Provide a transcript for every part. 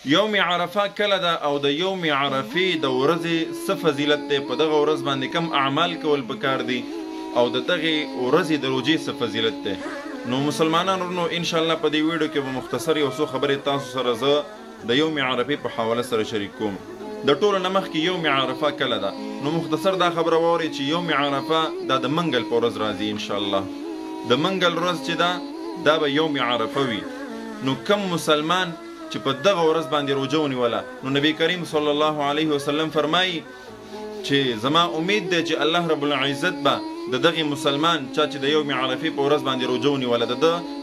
یوم عرفه کله ده او د یوم عرفې د ورځې څه فضیلت دی، په دغه ورځ باندې کم اعمال کول پکار دي او د دغې ورځې د روژې څه فضیلت دی. نو مسلمانانو ورونو انشاءالله په دې ویډیو کې به مختصر یو څو خبرې تاسو سره زه د یوم عرفې په حواله سره شریک کوم. د ټولو نه مخکې یوم عرفه کله ده، نو مختصر دا خبره واورئ چې یوم عرفه دا د منګل په ورځ راځي انشاءالله. د منګل ورځ چې ده دا به یوم عرفه وي. نو کم مسلمان چې په دغه ورځ باندې روژه ونیوله، نو نبی کریم صلی الله علیه وسلم فرمایي چې زما امید دی چې الله رب العزت به د دغې مسلمان چا چې د یوم عرفې په ورځ باندې روژه ونیوله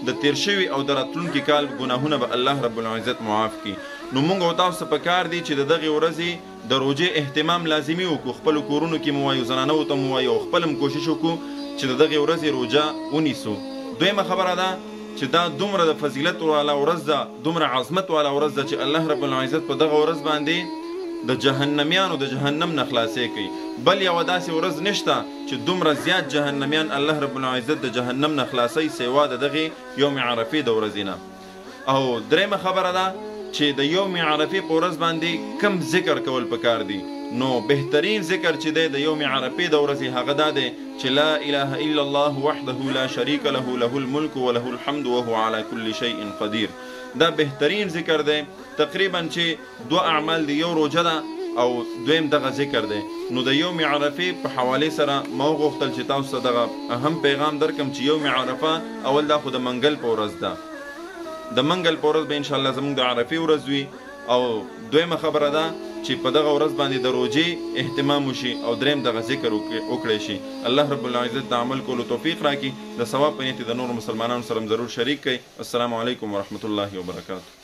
د تیر شوي او د راتلونکي کال ګناهونه به الله رب العزت معاف کړي. نو موږ او تاسو ته پکار دی چې د دغې ورځې د روژې اهتمام لازمي وکړو، خپلو کورونو کې مو وایو، زنانو ته مو وایو، خپل هم کوشش وکړو چې د دغې ورځې روژه ونیسو. دویمه خبره ده چې دا دومره د فضیلت والا ورځ ده، دومره عظمت والا ورځ ده چې الله رب العزت په دغه ورځ باندې د جهنمیانو د جهنم نه خلاصې کوي. بل یوه داسې ورځ نشته چې دومره زیات جهنمیان الله رب العزت د جهنم نه خلاصوي سوا د دغې یوم عرفې د ورځې نه. او دریمه خبره ده چې د یوم عرفې په ورځ باندې کم ذکر کول پکار دي. نو بهترین ذکر چې دی د یوم عرفې د ورځې هغه دا دی چې لا اله الا الله وحده لا شریک له له الملک وله الحمد وهو على كل شيء قدیر. دا بهترین ذکر دی. تقریبا چې دو اعمال دی، یو روژه ده او دویم دغه ذکر دی. نو د یوم عرفې په حوالې سره ما وغوښتل چې تاسو ته دغه اهم پیغام درکم چې یوم عرفه اول دا خو د منګل په ورځ ده، د منګل په ورځ به انشاءالله زموږ د عرفې ورځ وي. او دویمه خبره ده چې په دغه ورځ باندې د روژې اهتمام وشي او دریم دغه ذکر وکړی شي. الله رب العزت د عمل کولو توفیق راکړي. د ثواب په نیت د نورو مسلمانانو سره ضرور شریک کړئ. السلام علیکم ورحمة الله وبرکاته.